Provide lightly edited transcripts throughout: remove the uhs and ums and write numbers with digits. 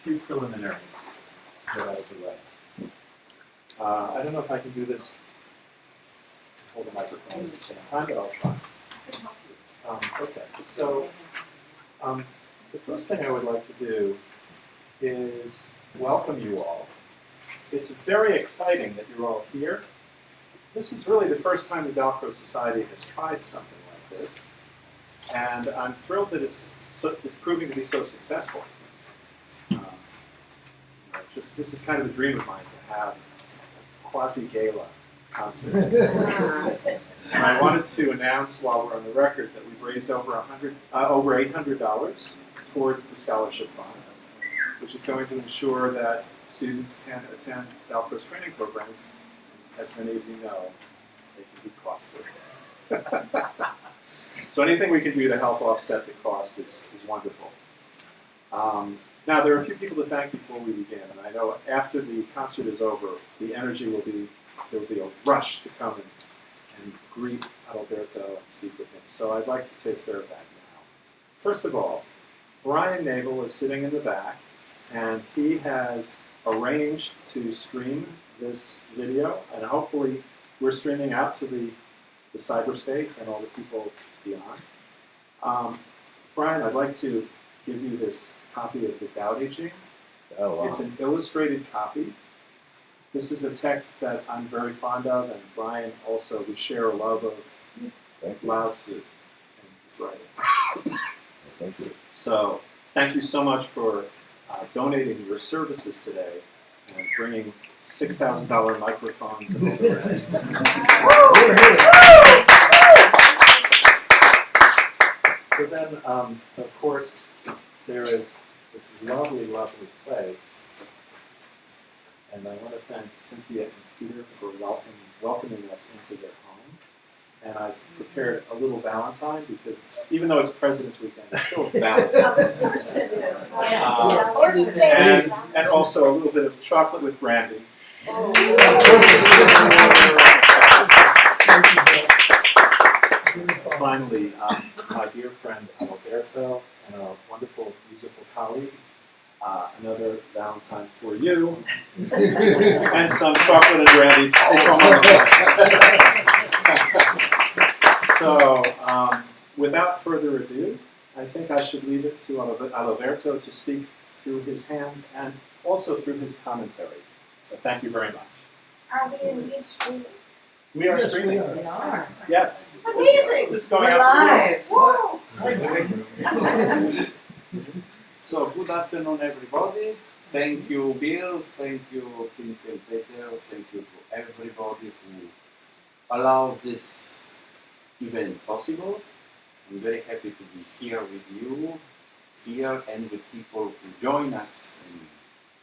few preliminaries to get out of the way. I don't know if I can do this, hold the microphone at the same time, but I'll try. Okay, so the first thing I would like to do is welcome you all. It's very exciting that you're all here. This is really the first time the Dalcroze Society has tried something like this, and I'm thrilled that it's proving to be so successful. This is kind of a dream of mine to have a quasi-gala concert. And I wanted to announce while we're on the record that we've raised over $800 towards the scholarship fund, which is going to ensure that students can attend Dalcroze training programs. As many of you know, they can be costly. So anything we can do to help offset the cost is wonderful. Now, there are a few people to thank before we begin, and I know after the concert is over, the energy will be, there will be a rush to come and greet Adalberto and speak with him. So I'd like to take care of that now. First of all, Brian Nabel is sitting in the back, and he has arranged to stream this video, and hopefully we're streaming out to the cyberspace and all the people beyond. Brian, I'd like to give you this copy of the Tao Te Ching. Oh, wow. It's an illustrated copy. This is a text that I'm very fond of, and Brian also, we share a love of Lao Tzu and his writing. Thank you. So, thank you so much for donating your services today and bringing $6,000 microphones and all the rest. So then, of course, there is this lovely, lovely place. And I want to thank Cynthia and Peter for welcoming us into their home. And I've prepared a little Valentine because even though it's President's Weekend, it's still Valentine's. And also a little bit of chocolate with brandy. Finally, my dear friend Adalberto and a wonderful musical colleague, another Valentine for you, and some chocolate and brandy to take home on the So, without further ado, I think I should leave it to Adalberto to speak through his hands and also through his commentary. So thank you very much. Are we indeed streaming? We are streaming. We are. Yes. Amazing! This is going We're out to the world. Whoa! So, good afternoon, everybody. Thank you, Bill. Thank you, Cynthia and Peter. Thank you to everybody who allowed this event possible. I'm very happy to be here with you, and with people who join us in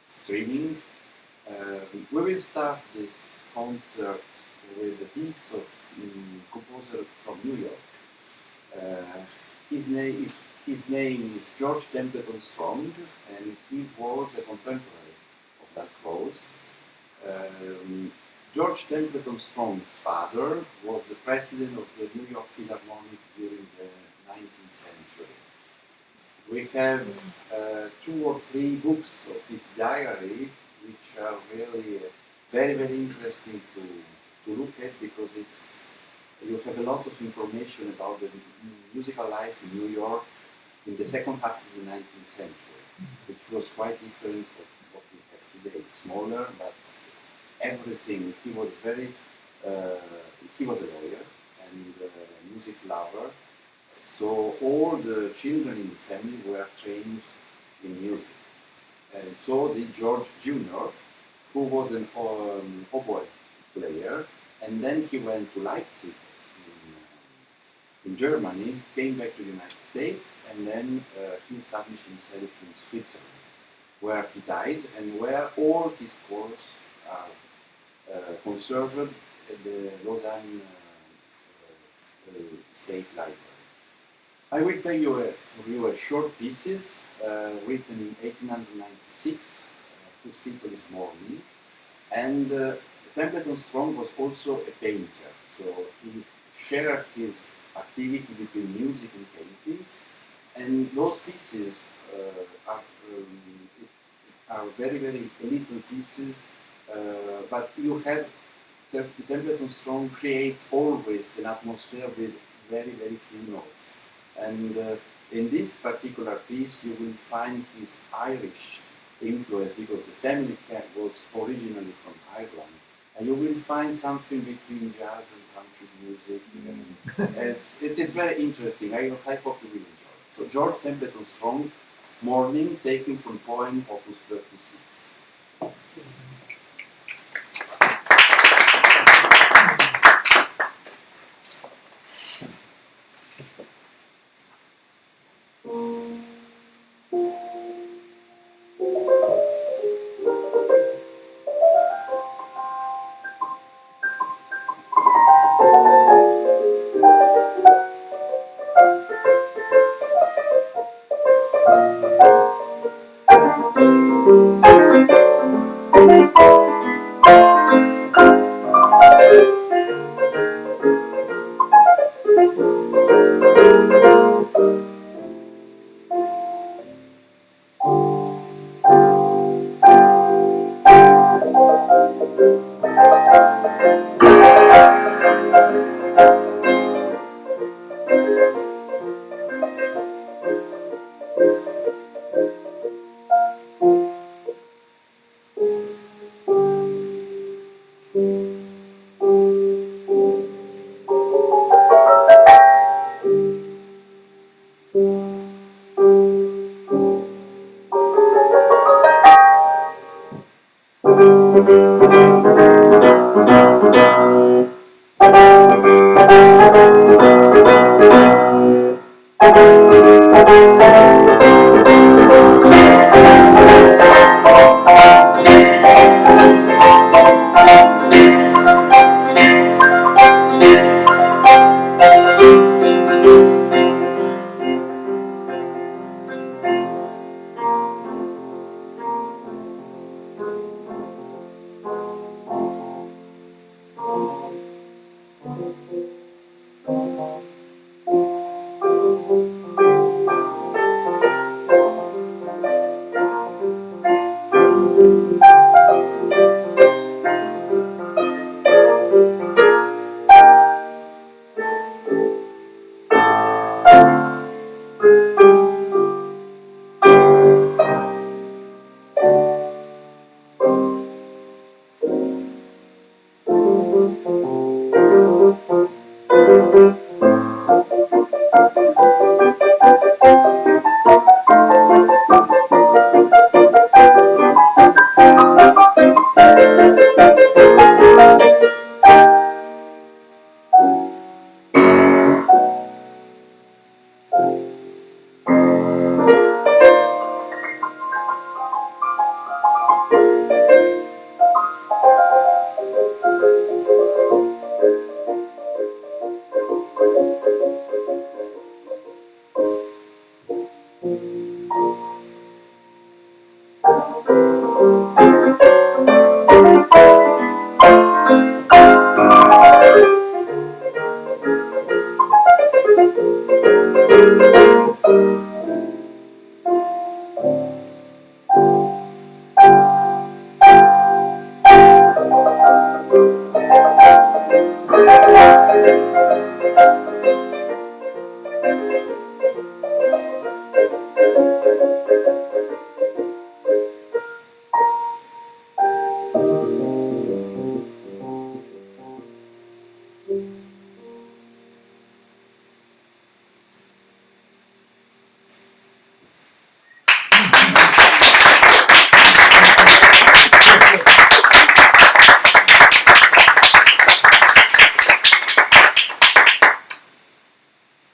streaming. We will start this concert with a piece of a composer from New York. His name is George Templeton Strong, and he was a contemporary of Dalcroze. George Templeton Strong's father was the president of the New York Philharmonic during the 19th century. We have 2 or 3 books of his diary, which are really very, very interesting to look at, because you have a lot of information about the musical life in New York in the second half of the 19th century, which was quite different from what we have today. Smaller, but everything. He was he was a lawyer and a music lover. So all the children in the family were trained in music. So did George Jr., who was an oboe player, and then he went to Leipzig in Germany, came back to the United States, and then he established himself in Switzerland, where he died and where all his scores are conserved at the Lausanne State Library. I will play you a short pieces written in 1896, whose title is Morning, and Templeton Strong was also a painter, so he shared his activity between music and paintings, and those pieces are very, very little pieces, but you have Templeton Strong creates always an atmosphere with very, very few notes. And in this particular piece, you will find his Irish influence because the family was originally from Ireland. And you will find something between jazz and country music. It's very interesting. I hope you will enjoy it. So George Templeton Strong, Morning, taken from poem Opus 36.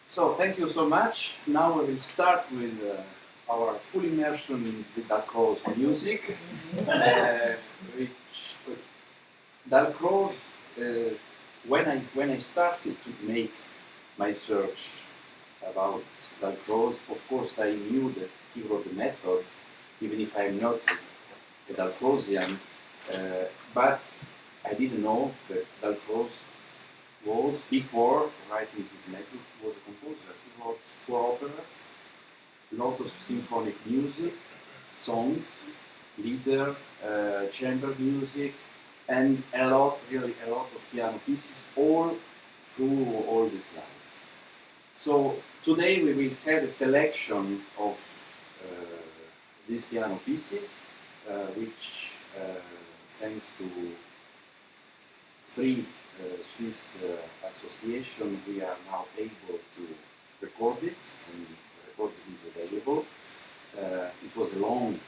So thank you so much. Now we will start with our full immersion with Dalcroze music, which Dalcroze, when I started to make my search about Dalcroze, of course I knew that he wrote the methods, even if I am not a Dalcrozian, but I didn't know that Dalcroze was, before writing his method, was a composer. He wrote 4 operas, a lot of symphonic music, songs, lieder, chamber music, and really a lot of piano pieces all through all his life. So today we will have a selection of these piano pieces, which thanks to three Swiss association, we are now able to record it, and recording is available. It was a long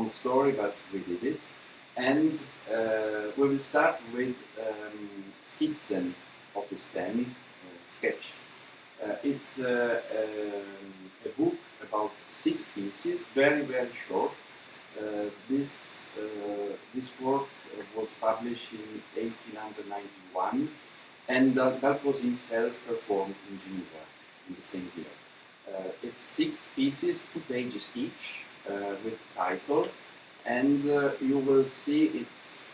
story, but we did it. And we will start with Skizzen, Opus 10, sketch. It's a book about 6 pieces, very, very short. This work was published in 1891, and Dalcroze himself performed in Geneva in the same year. It's 6 pieces, 2 pages each, with title, and you will see it's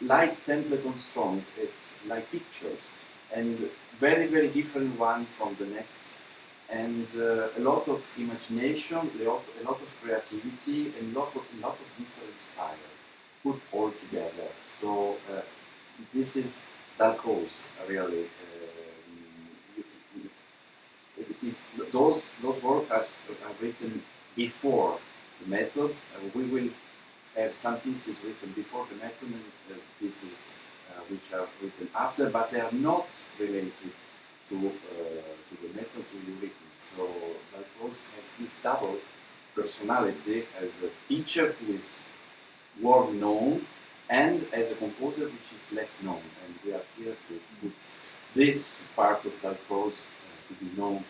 like Templeton Strong, it's like pictures, and very, very different one from the next, and a lot of imagination, a lot of creativity, and a lot of different style put all together. So this is Dalcroze, really. Those works are written before the method. We will have some pieces written before the method and pieces which are written after, but they are not related to the method, to eurythmics. So Dalcroze has this double personality as a teacher who is world known, and as a composer which is less known. And we are here to put this part of Dalcroze to be known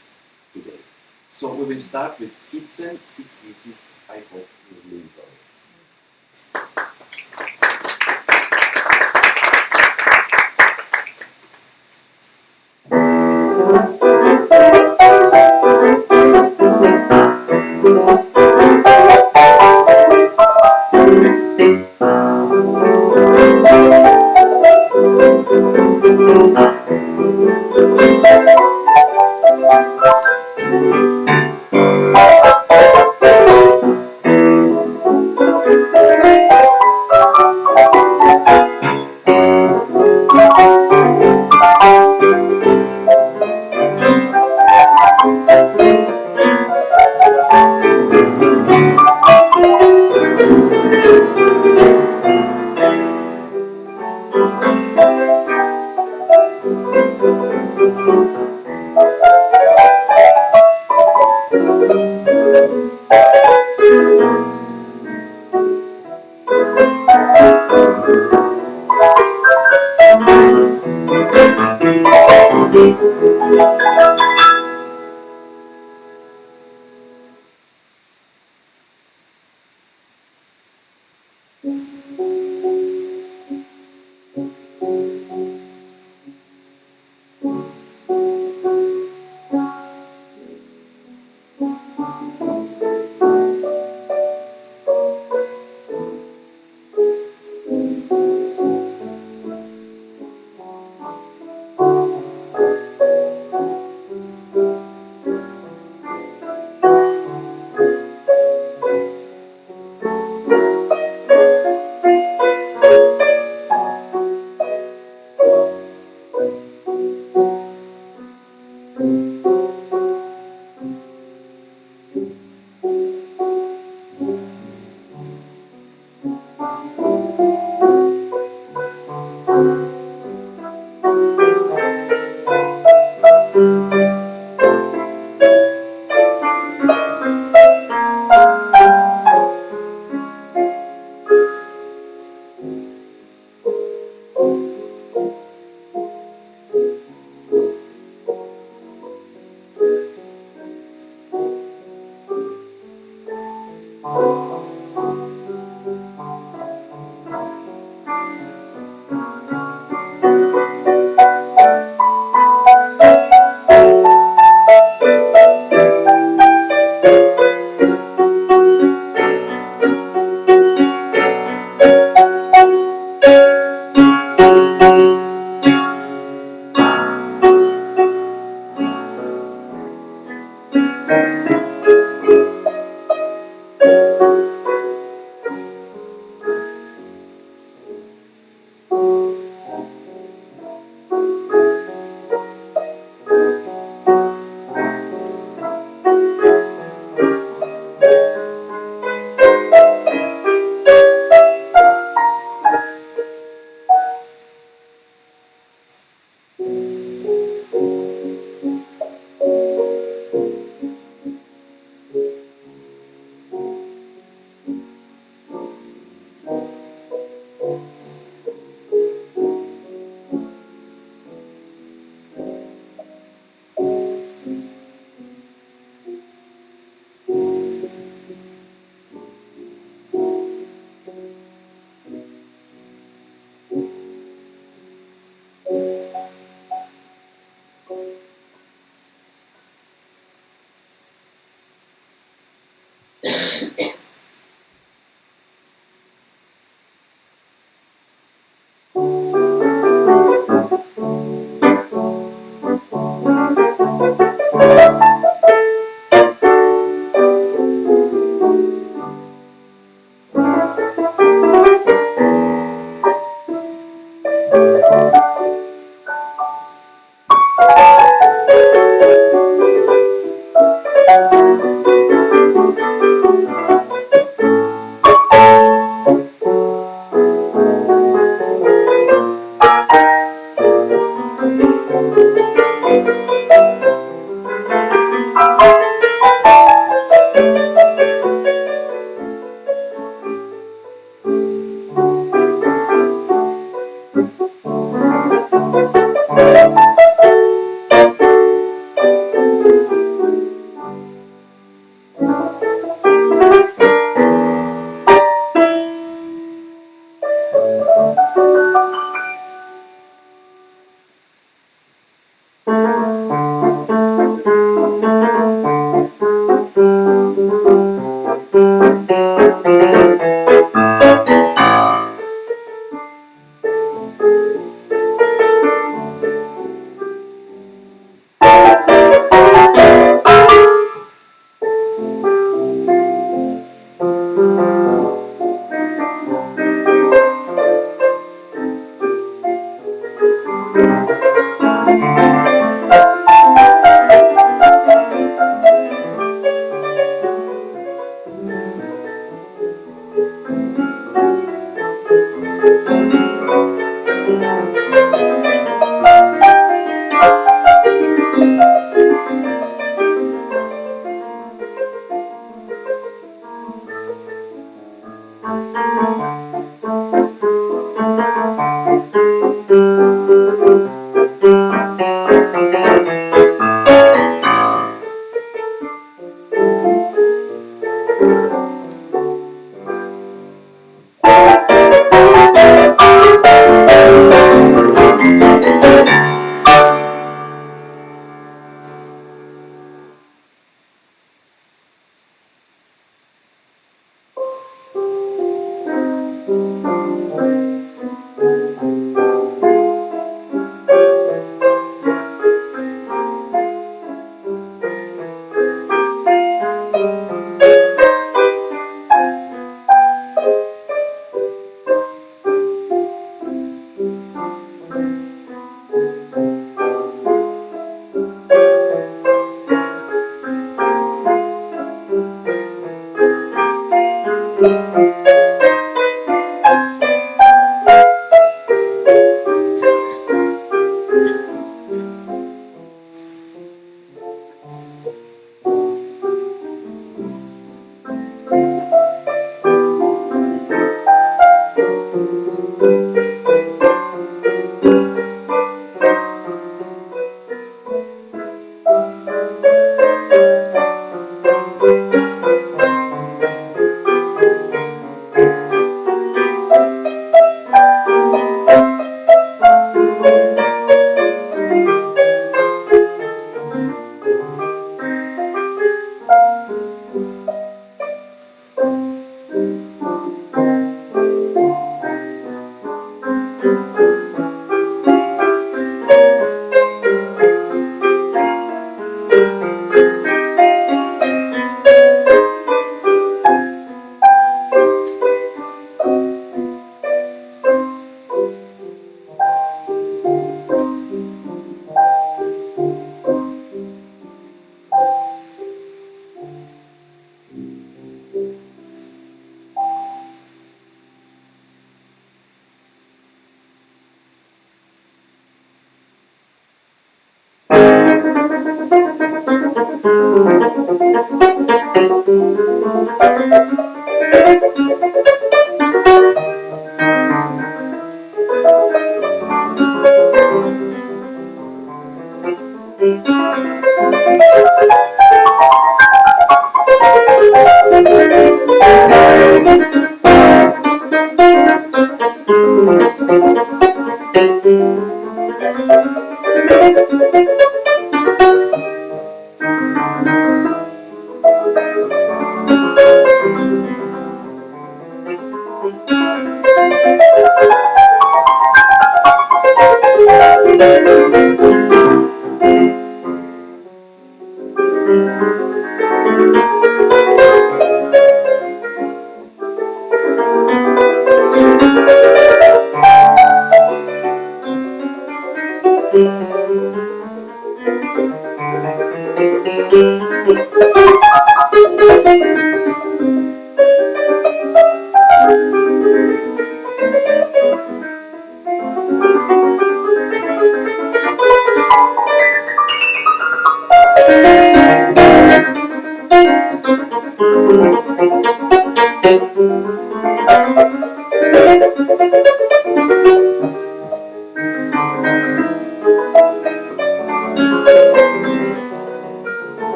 today. So we will start with Skizzen, 6 pieces. I hope you will enjoy it.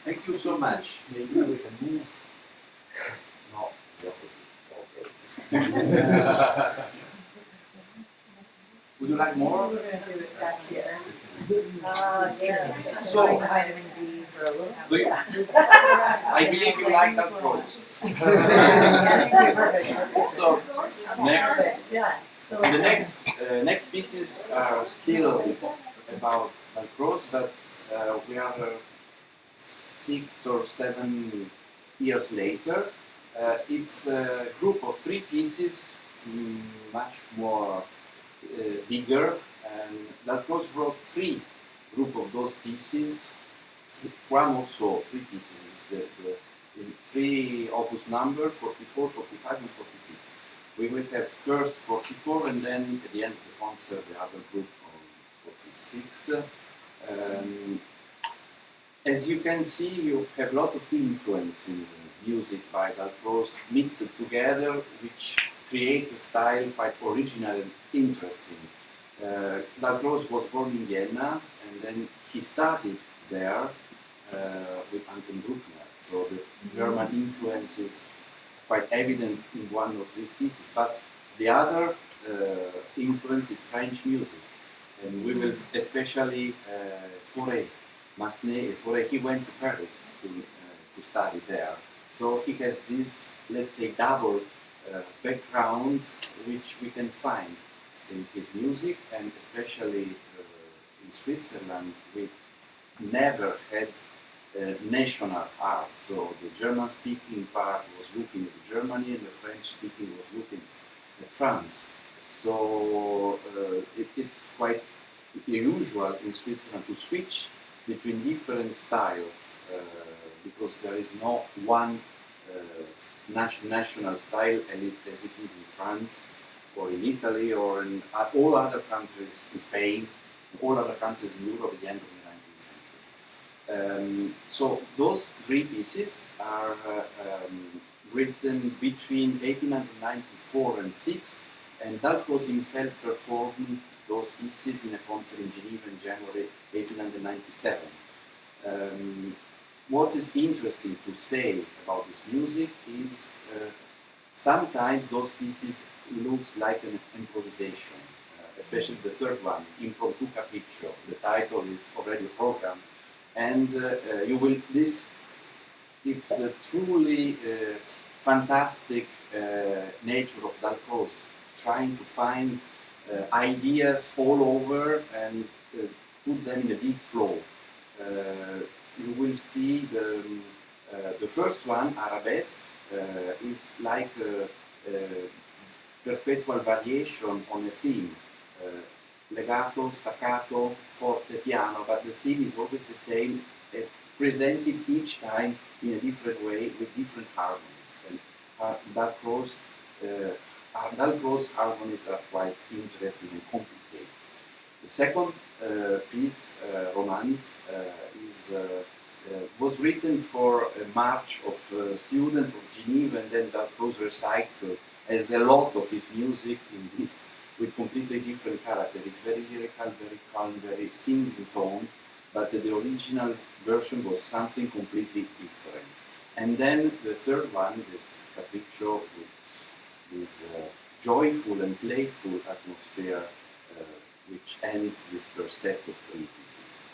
Thank you so much. Maybe we can move. No, the opposite. Okay. Would you like more? We're gonna do it back here. Yes. So- Vitamin D for a little. Do you, I believe you like that close. So next, Yeah. the next pieces are still about Dalcroze, but we are 6 or 7 years later. It's a group of 3 pieces, much more bigger, and Dalcroze brought 3 group of those pieces. One also 3 pieces. It's the 3 opus number 44, 45, and 46. We will have first 44, and then at the end of the concert the other group on 46. As you can see, you have a lot of influence in the music by Dalcroze mixed together, which create a style quite original and interesting. Dalcroze was born in Vienna, and then he studied there with Anton Bruckner. So the German influence is quite evident in one of these pieces. But the other influence is French music, and we will especially Fauré, Massenet and Fauré. He went to Paris to study there. So he has this, let's say, double background which we can find in his music, and especially in Switzerland we never had national art. So the German-speaking part was looking at Germany, and the French-speaking was looking at France. So it's quite usual in Switzerland to switch between different styles because there is no one national style, and as it is in France or in Italy or in all other countries, in Spain, all other countries in Europe at the end of the 19th century. So those 3 pieces are written between 1894 and 6, and Dalcroze himself performed those pieces in a concert in Geneva in January 1897. What is interesting to say about this music is sometimes those pieces looks like an improvisation, especially the third one, Impromptu Capriccio. The title is already a program, and you will it's the truly fantastic nature of Dalcroze, trying to find ideas all over and put them in a big flow. You will see the first one, Arabesque, is like a perpetual variation on a theme. Legato, staccato, forte, piano, but the theme is always the same, presented each time in a different way with different harmonies. And Dalcroze harmonies are quite interesting and complicated. The second piece, Romance, was written for a march of students of Geneva, and then Dalcroze recycled as a lot of his music in this with completely different characters. It's very lyrical, very calm, very singing tone, but the original version was something completely different. And then the third one, this Capriccio, with this joyful and playful atmosphere, which ends this first set of 3 pieces.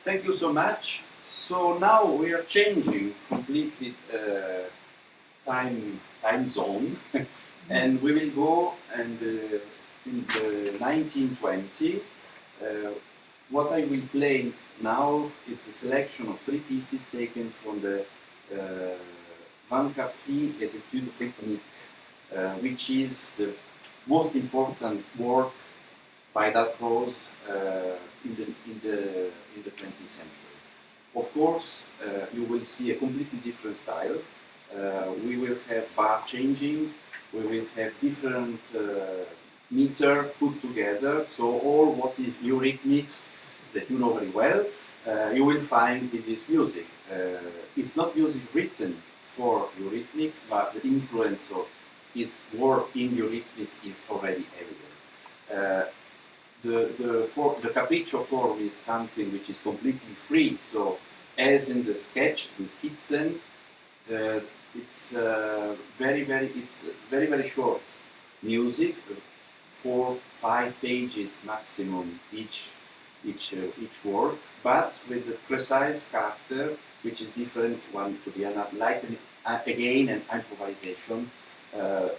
Thank you so much. So now we are changing completely time zone, and we will go and in the 1920. What I will play now, it's a selection of 3 pieces taken from the 20 Capri et Études rythmiques, which is the most important work by Dalcroze in the 20th century. Of course, you will see a completely different style. We will have bar changing, we will have different meter put together, so all what is eurythmics that you know very well, you will find in this music. It's not music written for eurythmics, but the influence of his work in eurythmics is already evident. The capriccio form is something which is completely free, so as in the sketch, the Skizzen, it's very short music, 4-5 pages maximum each work, but with a precise character which is different one to the other, like again an improvisation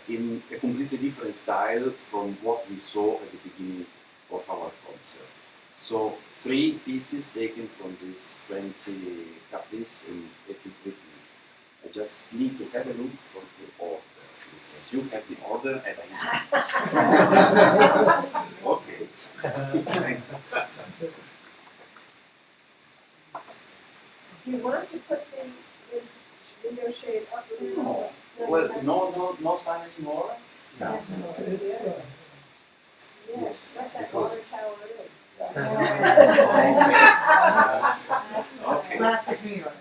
in a completely different style from what we saw at the beginning of our concert. So 3 pieces taken from this 20 caprice in etude rhythmic. I just need to have a look for the order, because you have the order and I don't. Okay. Thank you. Do you want to put the window shade up a little more? Well, no sun anymore. Yeah. Yes, Let that because- water tower in. Okay. Classic New York.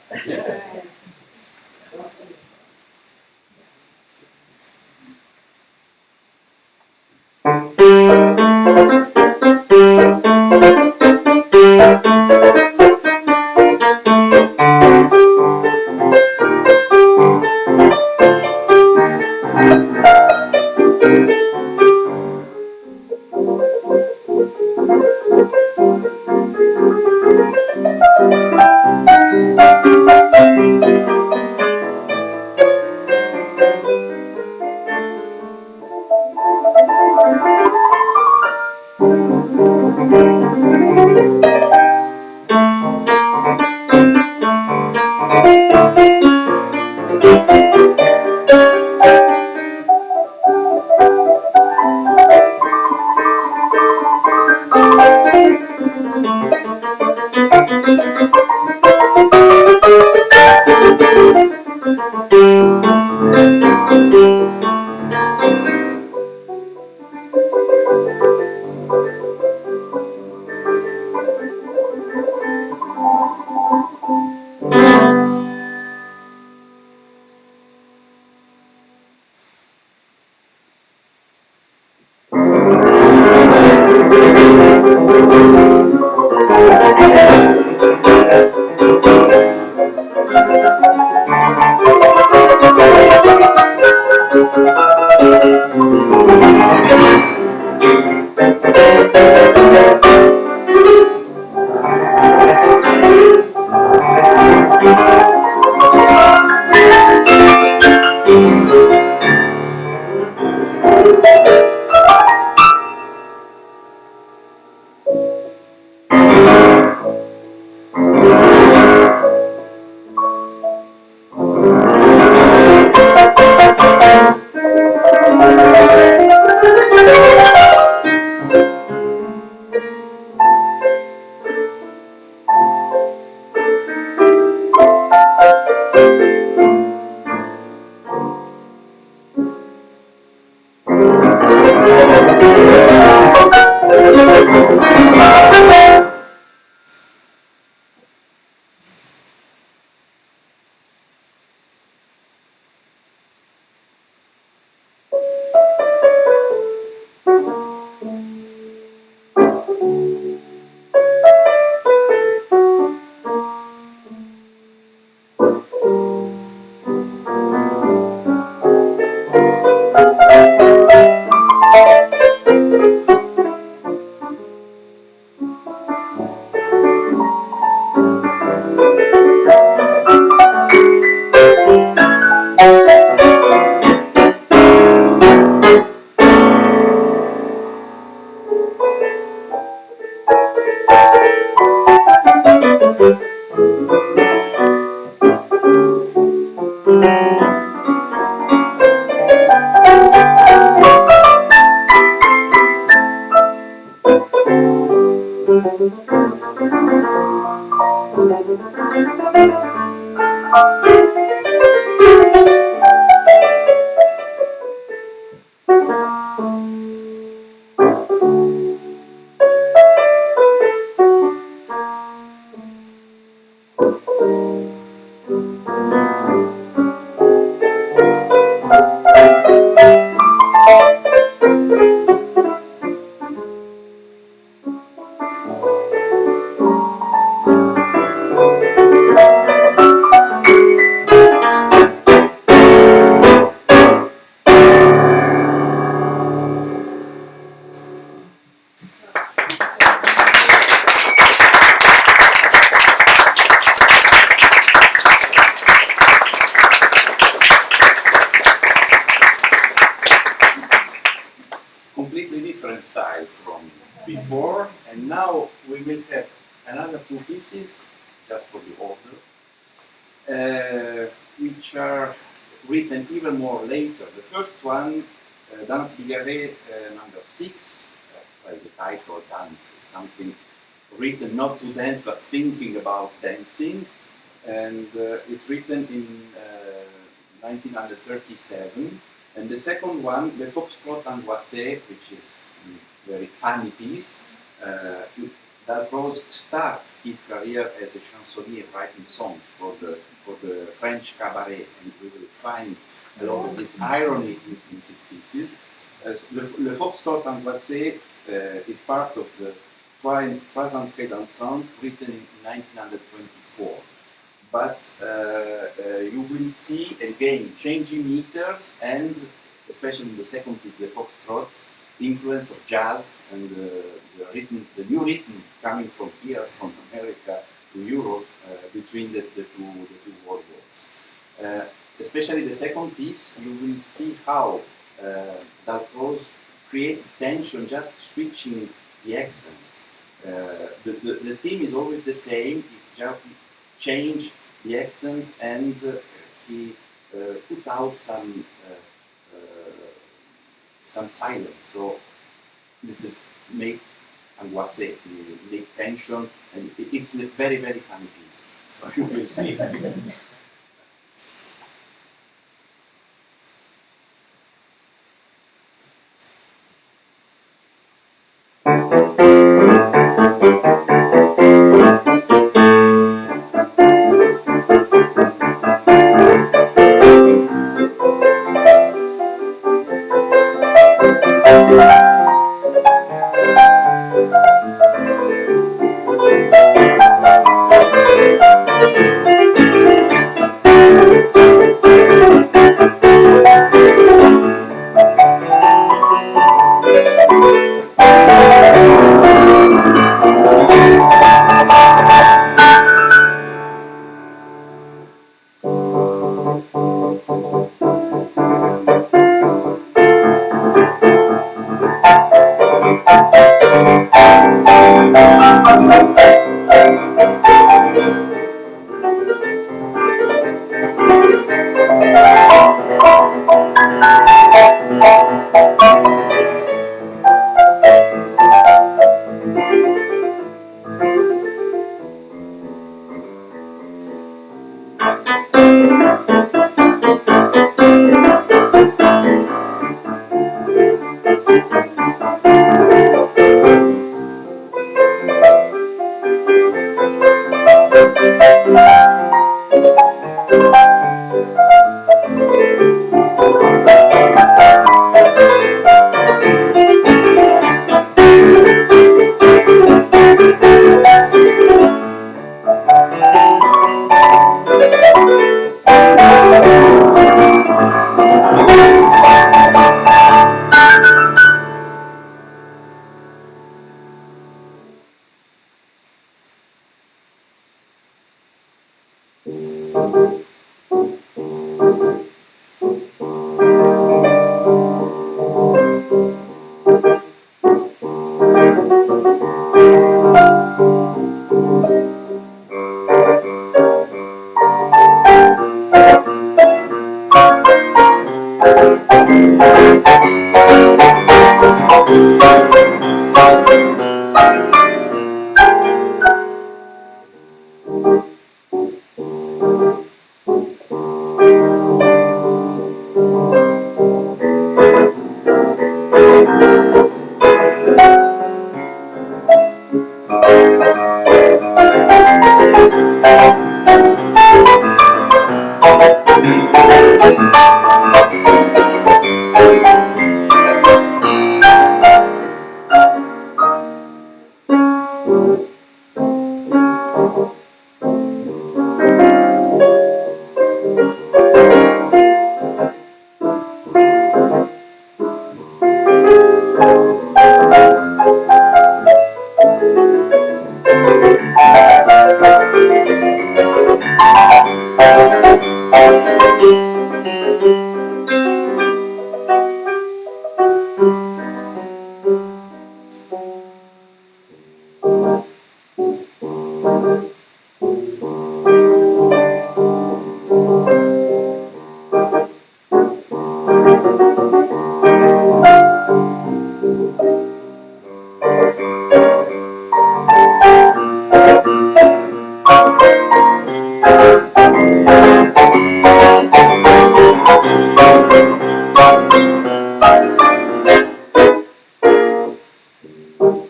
Completely different style from before, and now we will have another two pieces, just for the order, which are written even more later. The first one, Danse Bigarrée number 6, like the title Dance, is something written not to dance but thinking about dancing, and it's written in 1937. And the second one, Le Foxtrot Angoissé, which is a very funny piece. Dalcroze started his career as a chansonnier, writing songs for the French cabaret, and we will find a lot of this irony in his pieces. Le Foxtrot Angoissé is part of the Trois Entrées Dansantes, written in 1924. But you will see again changing meters, and especially in the second piece, the foxtrot, the influence of jazz and the new rhythm coming from here, from America to Europe, between the two world wars. Especially the second piece, you will see how Dalcroze created tension just switching the accent. The theme is always the same. He changed the accent, and he put out some silence. So this is make angoissé, make tension, and it's a very, very funny piece. So you will see.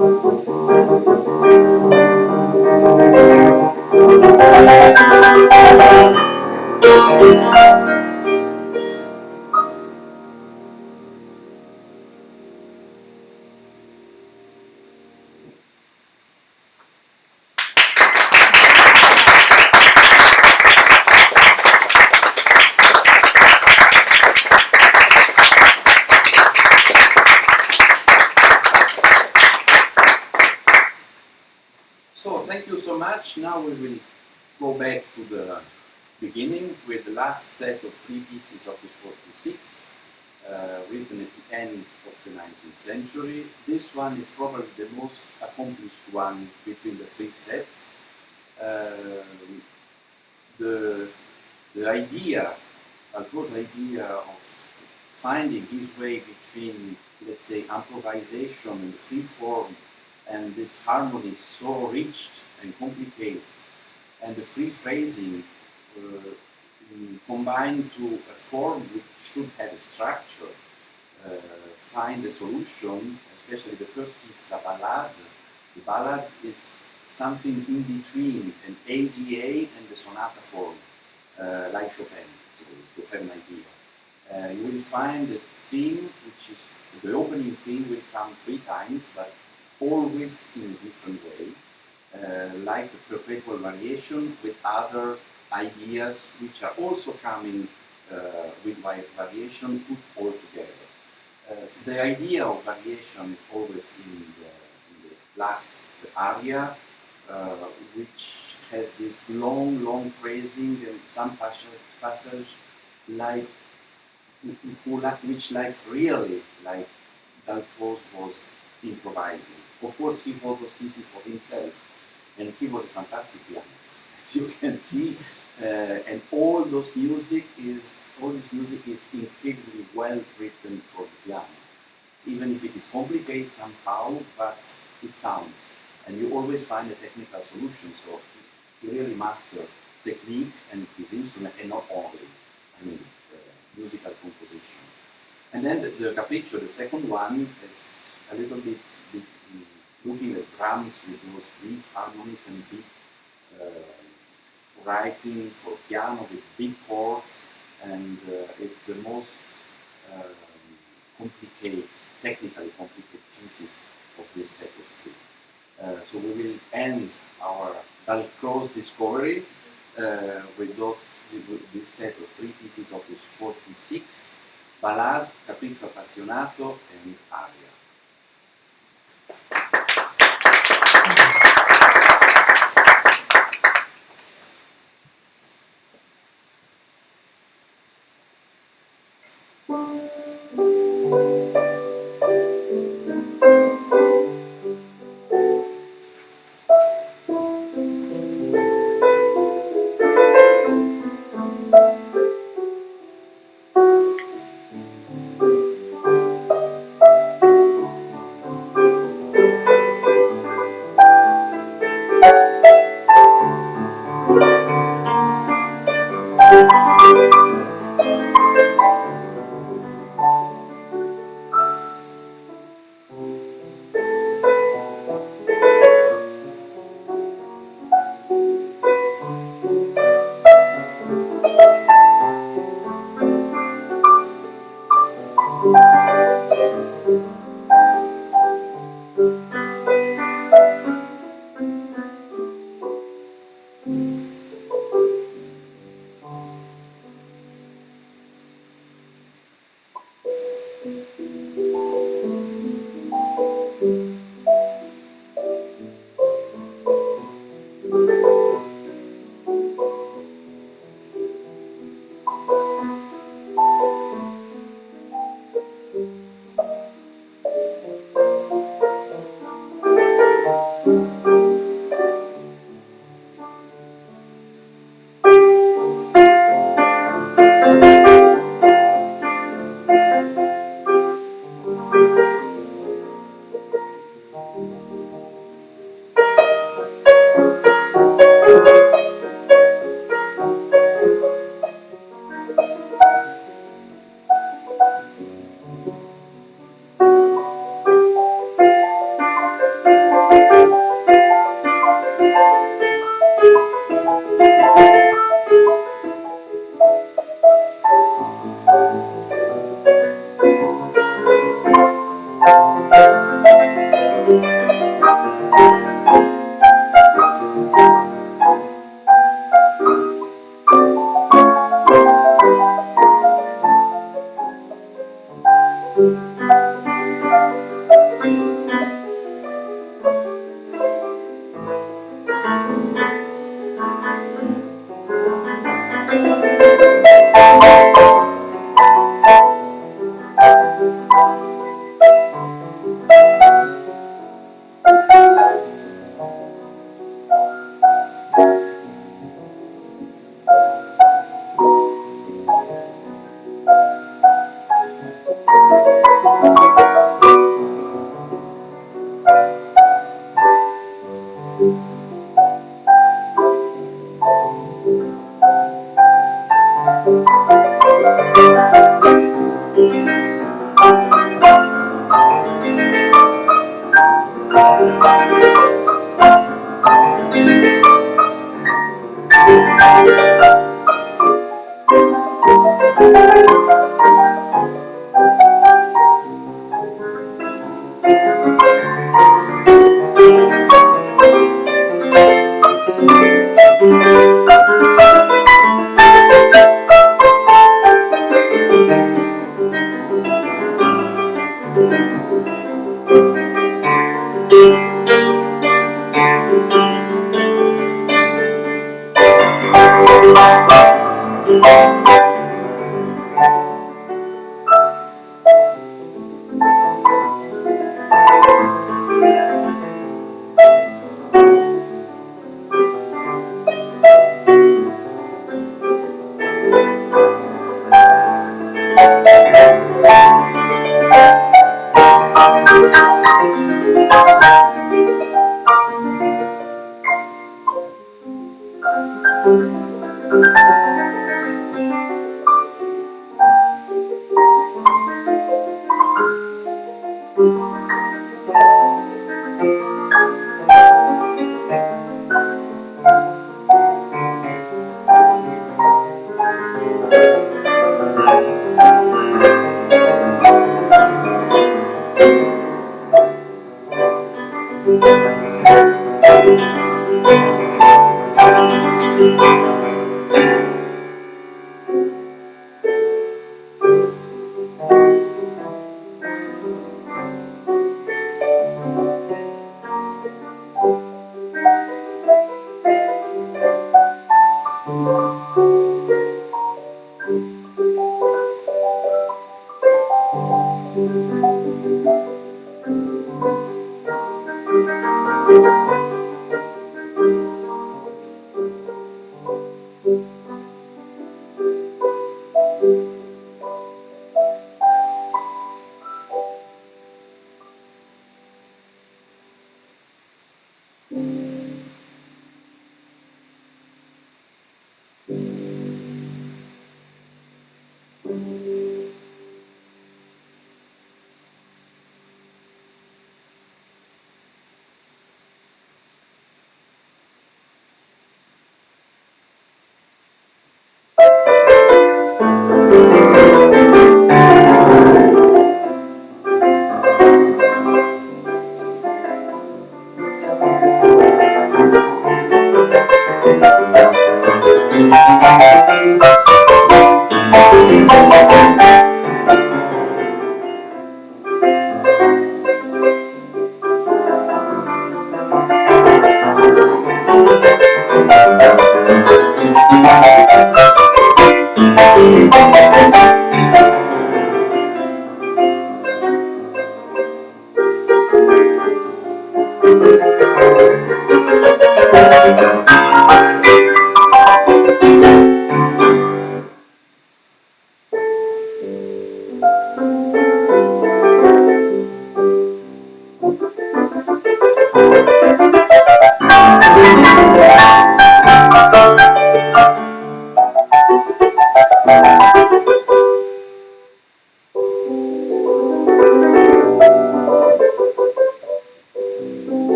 So thank you so much. Now we will go back to the beginning with the last set of 3 pieces, Opus 46, written at the end of the 19th century. This one is probably the most accomplished one between the 3 sets. The idea, Dalcroze's idea of finding his way between, let's say, improvisation and free form, and this harmony is so rich and complicated, and the free phrasing combined to a form which should have a structure, find a solution, especially the first piece, the ballade. The ballad is something in between an ADA and the sonata form, like Chopin, to have an idea. You will find the theme, which is the opening theme, will come 3 times, but always in a different way, like a perpetual variation with other ideas which are also coming with variation put all together. So the idea of variation is always in the last aria, which has this long phrasing and some passage like which likes really like Dalcroze was improvising. Of course, he wrote those pieces for himself, and he was a fantastic pianist, as you can see. And all this music is incredibly well written for the piano, even if it is complicated somehow, but it sounds. And you always find a technical solution. So he really mastered technique and his instrument, and not only, musical composition. And then the capriccio, the second one, is a little bit looking at drums with those big harmonies and big writing for piano with big chords, and it's the most technically complicated pieces of this set of 3. So we will end our Dalcroze discovery with this set of 3 pieces, Opus 46, Ballade, Capriccio Appassionato, and Aria.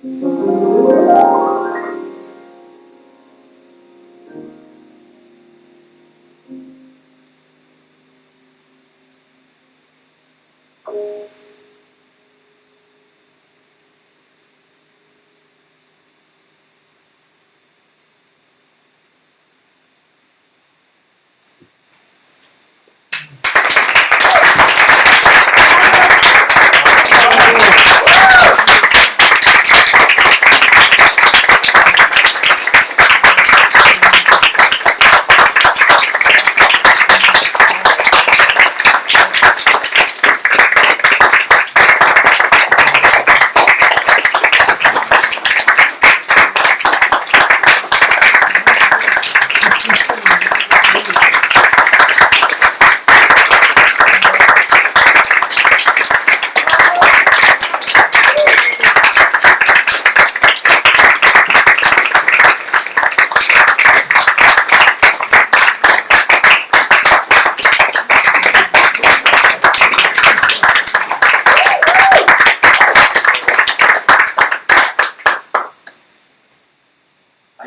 I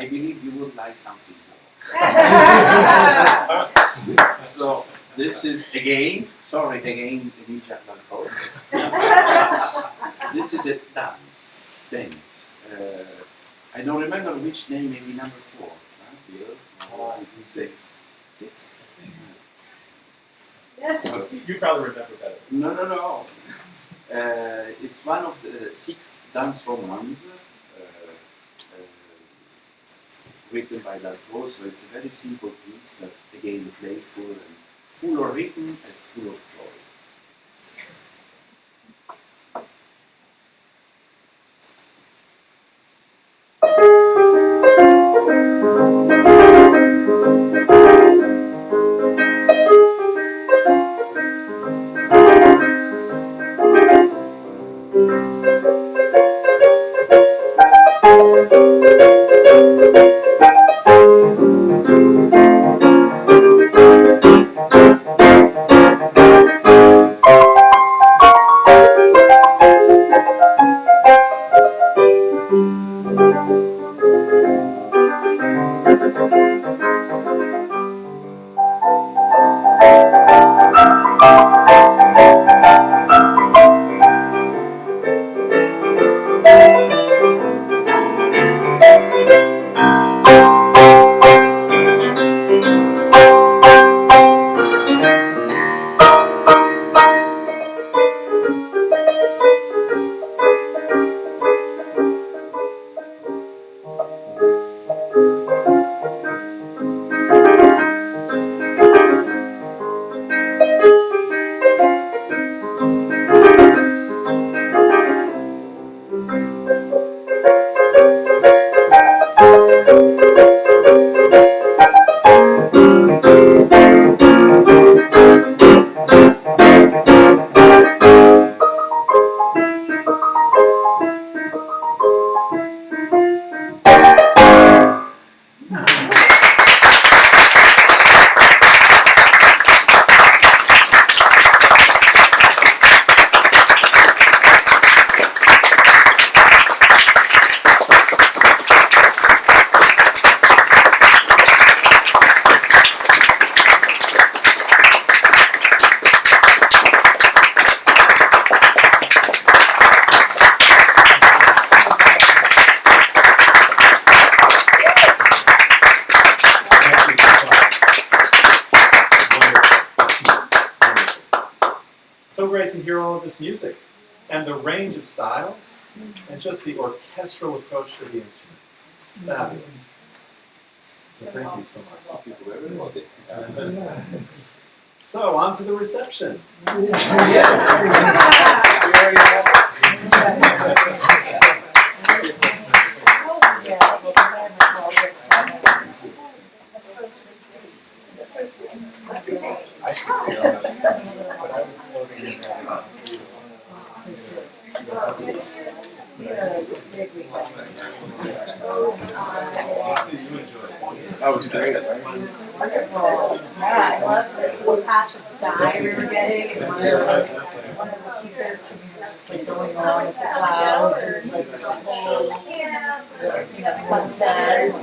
believe you would like something more. So this is again, Emile Jaques-Dalcroze. This is a dance. I don't remember which name, maybe number 4. Here. 6. 6? You probably remember better. No. It's one of the 6 dance romands written by Dalcroze, so it's a very simple piece, but again playful and full of rhythm and full of joy. So great to hear all of this music and the range of styles and just the orchestral approach to the instrument. It's fabulous. So thank you so much. Thank you to everybody. So on to the reception. That was great. Yeah, I love this little patch of sky we were getting. It's one of the pieces, because you were just like going along with the clouds, and it's like the whole, Yeah. sunset.